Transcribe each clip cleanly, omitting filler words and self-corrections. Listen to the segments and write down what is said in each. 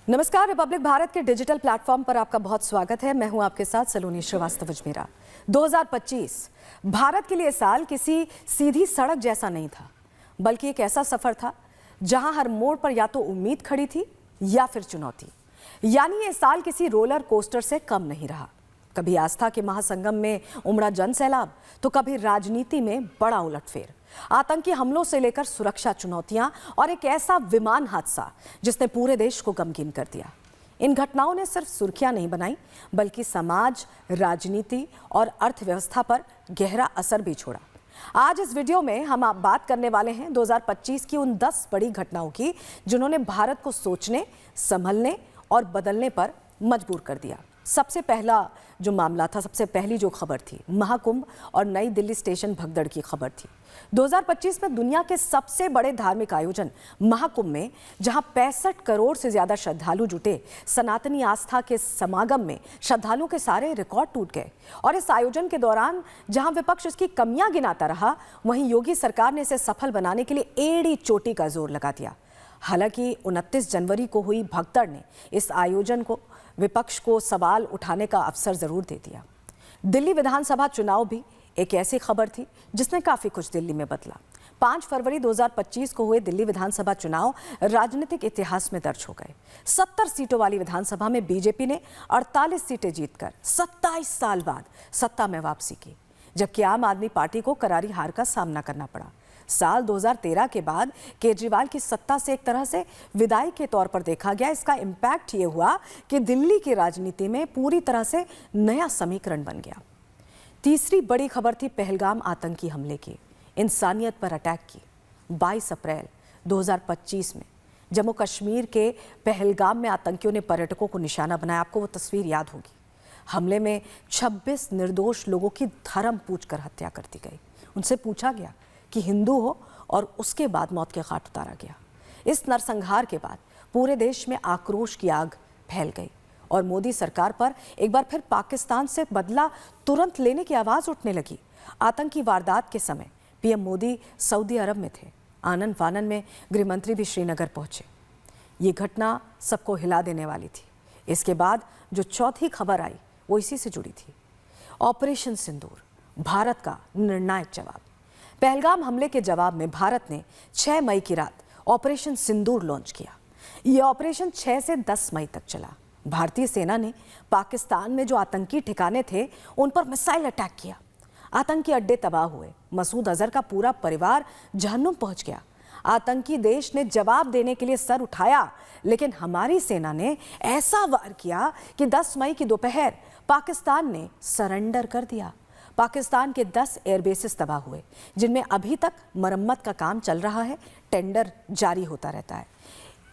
नमस्कार। रिपब्लिक भारत के digital platform पर आपका बहुत स्वागत है। मैं हूं आपके साथ सलोनी श्रीवास्तव अजमेरा। 2025 भारत के लिए साल किसी सीधी सड़क जैसा नहीं था, बल्कि एक ऐसा सफर था जहां हर मोड़ पर या तो उम्मीद खड़ी थी या फिर चुनौती। यानी ये साल किसी रोलर कोस्टर से कम नहीं रहा। कभी आस्था के महासंगम में उमड़ा जन सैलाब, तो कभी राजनीति में बड़ा उलटफेर। आतंकी हमलों से लेकर सुरक्षा चुनौतियां और एक ऐसा विमान हादसा जिसने पूरे देश को गमगीन कर दिया। इन घटनाओं ने सिर्फ सुर्खियां नहीं बनाई, बल्कि समाज, राजनीति और अर्थव्यवस्था पर गहरा असर भी छोड़ा। आज इस वीडियो में हम आप बात करने वाले हैं 2025 की उन 10 बड़ी घटनाओं की जिन्होंने भारत को सोचने, संभलने और बदलने पर मजबूर कर दिया। सबसे पहला जो मामला था, सबसे पहली जो खबर थी, महाकुंभ और नई दिल्ली स्टेशन भगदड़ की खबर थी। 2025 में दुनिया के सबसे बड़े धार्मिक आयोजन महाकुंभ में जहां 65 करोड़ से ज्यादा श्रद्धालु जुटे, सनातनी आस्था के समागम में श्रद्धालुओं के सारे रिकॉर्ड टूट गए। और इस आयोजन के दौरान जहां विपक्ष इसकी कमियां गिनाता रहा, वहीं योगी सरकार ने इसे सफल बनाने के लिए एड़ी चोटी का जोर लगा दिया। हालांकि 29 जनवरी को हुई भगदड़ ने इस आयोजन को, विपक्ष को सवाल उठाने का अवसर जरूर दे दिया। दिल्ली विधानसभा चुनाव भी एक ऐसी खबर थी जिसने काफी कुछ दिल्ली में बदला। 5 फरवरी 2025 को हुए दिल्ली विधानसभा चुनाव राजनीतिक इतिहास में दर्ज हो गए। 70 सीटों वाली विधानसभा में बीजेपी ने 48 सीटें जीतकर 27 साल बाद सत्ता में वापसी की, जबकि आम आदमी पार्टी को करारी हार का सामना करना पड़ा। साल 2013 के बाद केजरीवाल की सत्ता से एक तरह से विदाई के तौर पर देखा गया। इसका इम्पैक्ट ये हुआ कि दिल्ली की राजनीति में पूरी तरह से नया समीकरण बन गया। तीसरी बड़ी खबर थी पहलगाम आतंकी हमले की, इंसानियत पर अटैक की। 22 अप्रैल 2025 में जम्मू कश्मीर के पहलगाम में आतंकियों ने पर्यटकों को निशाना बनाया। आपको वो तस्वीर याद होगी। हमले में 26 निर्दोष लोगों की धर्म पूछकर हत्या कर दी गई। उनसे पूछा गया कि हिंदू हो, और उसके बाद मौत के घाट उतारा गया। इस नरसंहार के बाद पूरे देश में आक्रोश की आग फैल गई और मोदी सरकार पर एक बार फिर पाकिस्तान से बदला तुरंत लेने की आवाज उठने लगी। आतंकी वारदात के समय पीएम मोदी सऊदी अरब में थे। आनन फानन में गृह मंत्री भी श्रीनगर पहुंचे। ये घटना सबको हिला देने वाली थी। इसके बाद जो चौथी खबर आई वो इसी से जुड़ी थी। ऑपरेशन सिंदूर, भारत का निर्णायक जवाब। पहलगाम हमले के जवाब में भारत ने 6 मई की रात ऑपरेशन सिंदूर लॉन्च किया। यह ऑपरेशन 6 से 10 मई तक चला। भारतीय सेना ने पाकिस्तान में जो आतंकी ठिकाने थे उन पर मिसाइल अटैक किया। आतंकी अड्डे तबाह हुए। मसूद अजहर का पूरा परिवार जहन्नुम पहुंच गया। आतंकी देश ने जवाब देने के लिए सर उठाया, लेकिन हमारी सेना ने ऐसा वार किया कि 10 मई की दोपहर पाकिस्तान ने सरेंडर कर दिया। पाकिस्तान के 10 एयरबेसेस तबाह हुए, जिनमें अभी तक मरम्मत का काम चल रहा है। टेंडर जारी होता रहता है।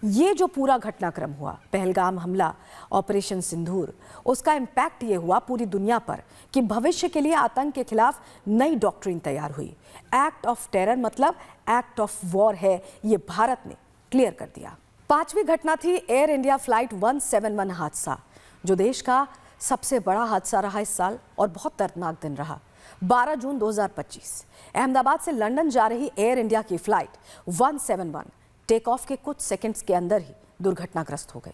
ये जो पूरा घटनाक्रम हुआ, पहलगाम हमला, ऑपरेशन सिंदूर, उसका इम्पैक्ट ये हुआ पूरी दुनिया पर कि भविष्य के लिए आतंक के खिलाफ नई डॉक्ट्रिन तैयार हुई। एक्ट ऑफ टेरर मतलब एक्ट ऑफ वॉर है, ये भारत ने क्लियर कर दिया। 5वीं घटना थी एयर इंडिया फ्लाइट 171 हादसा, जो देश का सबसे बड़ा हादसा रहा इस साल और बहुत दर्दनाक दिन रहा। 12 जून 2025 अहमदाबाद से लंदन जा रही एयर इंडिया की फ्लाइट 171 टेक ऑफ के कुछ सेकंड्स के अंदर ही दुर्घटनाग्रस्त हो गई।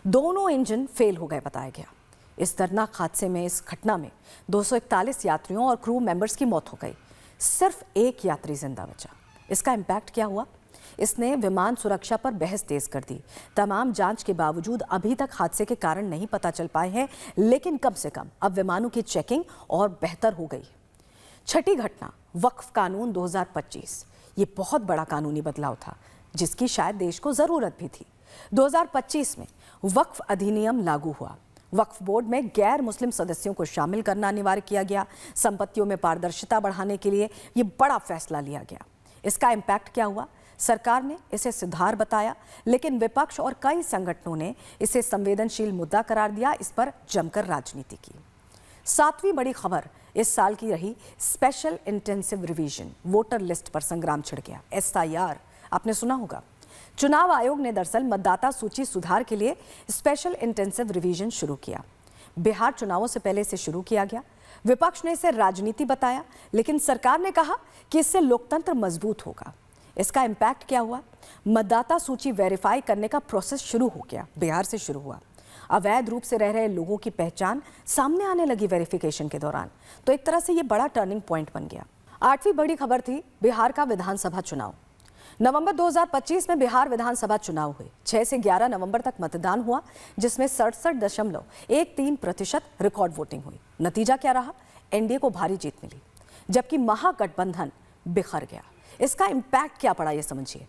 दोनों इंजन फेल हो गए बताया गया। इस दर्दनाक हादसे में, इस घटना में 241 यात्रियों और क्रू मेंबर्स की मौत हो गई। सिर्फ एक यात्री जिंदा बचा। इसका इम्पैक्ट क्या हुआ? इसने विमान सुरक्षा पर बहस तेज कर दी। तमाम जांच के बावजूद अभी तक हादसे के कारण नहीं पता चल पाए हैं, लेकिन कम से कम अब विमानों की चेकिंग और बेहतर हो गई। छठी घटना, वक्फ कानून 2025। ये बहुत बड़ा कानूनी बदलाव था जिसकी शायद देश को जरूरत भी थी। 2025 में वक्फ अधिनियम लागू हुआ। वक्फ बोर्ड में गैर मुस्लिम सदस्यों को शामिल करना अनिवार्य किया गया। संपत्तियों में पारदर्शिता बढ़ाने के लिए ये बड़ा फैसला लिया गया। इसका इम्पैक्ट क्या हुआ? सरकार ने इसे सुधार बताया, लेकिन विपक्ष और कई संगठनों ने इसे संवेदनशील मुद्दा करार दिया। इस पर जमकर राजनीति की। 7वीं बड़ी खबर इस साल की रही special intensive revision. Voter list पर संग्राम छिड़ गया। SIR आपने सुना होगा। चुनाव आयोग ने दरअसल मतदाता सूची सुधार के लिए स्पेशल इंटेंसिव रिवीजन शुरू किया। बिहार चुनावों से पहले इसे शुरू किया गया। विपक्ष ने इसे राजनीति बताया, लेकिन सरकार ने कहा कि इससे लोकतंत्र मजबूत होगा। इसका इम्पैक्ट क्या हुआ? मतदाता सूची वेरीफाई करने का प्रोसेस शुरू हो गया, बिहार से शुरू हुआ। अवैध रूप से रह रहे लोगों की पहचान सामने आने लगी वेरिफिकेशन के दौरान। तो एक तरह से ये बड़ा टर्निंग पॉइंट बन गया। 8वीं बड़ी खबर थी बिहार का विधानसभा चुनाव। नवंबर 2025 में बिहार विधानसभा चुनाव हुए। 6 से 11 नवंबर तक मतदान हुआ, जिसमें 67.13% रिकॉर्ड वोटिंग हुई। नतीजा क्या रहा? एनडीए को भारी जीत मिली, जबकि महागठबंधन बिखर गया। इसका इम्पैक्ट क्या पड़ा, ये समझिए।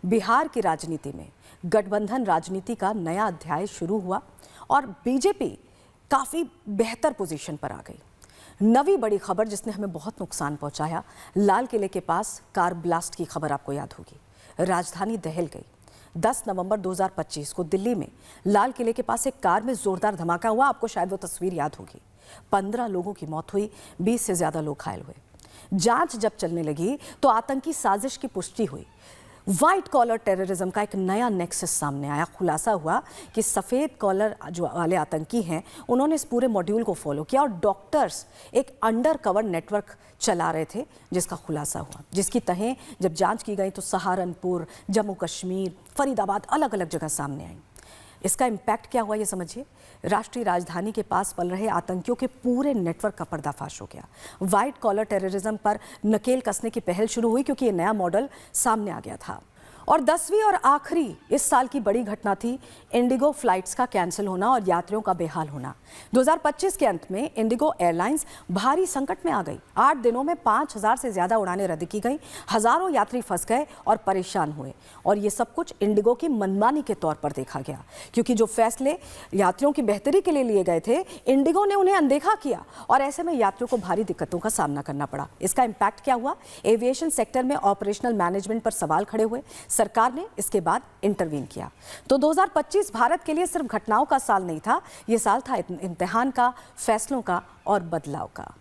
बिहार की राजनीति में गठबंधन राजनीति का नया अध्याय शुरू हुआ और बीजेपी काफ़ी बेहतर पोजीशन पर आ गई। नवी बड़ी खबर जिसने हमें बहुत नुकसान पहुंचाया, लाल किले के पास कार ब्लास्ट की खबर आपको याद होगी। राजधानी दहल गई। 10 नवंबर 2025 को दिल्ली में लाल किले के पास एक कार में जोरदार धमाका हुआ। आपको शायद वो तस्वीर याद होगी। 15 लोगों की मौत हुई, 20 से ज्यादा लोग घायल हुए। जांच जब चलने लगी तो आतंकी साजिश की पुष्टि हुई। व्हाइट कॉलर टेररिज्म का एक नया नेक्सस सामने आया। खुलासा हुआ कि सफ़ेद कॉलर जो वाले आतंकी हैं, उन्होंने इस पूरे मॉड्यूल को फॉलो किया और डॉक्टर्स एक अंडर कवर नेटवर्क चला रहे थे, जिसका खुलासा हुआ। जिसकी तहें जब जांच की गई तो सहारनपुर, जम्मू कश्मीर, फरीदाबाद अलग अलग जगह सामने आई। इसका इम्पैक्ट क्या हुआ, ये समझिए। राष्ट्रीय राजधानी के पास पल रहे आतंकियों के पूरे नेटवर्क का पर्दाफाश हो गया। व्हाइट कॉलर टेररिज्म पर नकेल कसने की पहल शुरू हुई, क्योंकि ये नया मॉडल सामने आ गया था। और 10वीं और आखिरी इस साल की बड़ी घटना थी इंडिगो फ्लाइट्स का कैंसिल होना और यात्रियों का बेहाल होना। 2025 के अंत में इंडिगो एयरलाइंस भारी संकट में आ गई। 8 दिनों में 5000 से ज्यादा उड़ानें रद्द की गई। हजारों यात्री फंस गए और परेशान हुए। और ये सब कुछ इंडिगो की मनमानी के तौर पर देखा गया, क्योंकि जो फैसले यात्रियों की बेहतरी के लिए लिए गए थे, इंडिगो ने उन्हें अनदेखा किया और ऐसे में यात्रियों को भारी दिक्कतों का सामना करना पड़ा। इसका इम्पैक्ट क्या हुआ? एविएशन सेक्टर में ऑपरेशनल मैनेजमेंट पर सवाल खड़े हुए। सरकार ने इसके बाद इंटरवीन किया। तो 2025 भारत के लिए सिर्फ घटनाओं का साल नहीं था, ये साल था इम्तिहान का, फैसलों का और बदलाव का।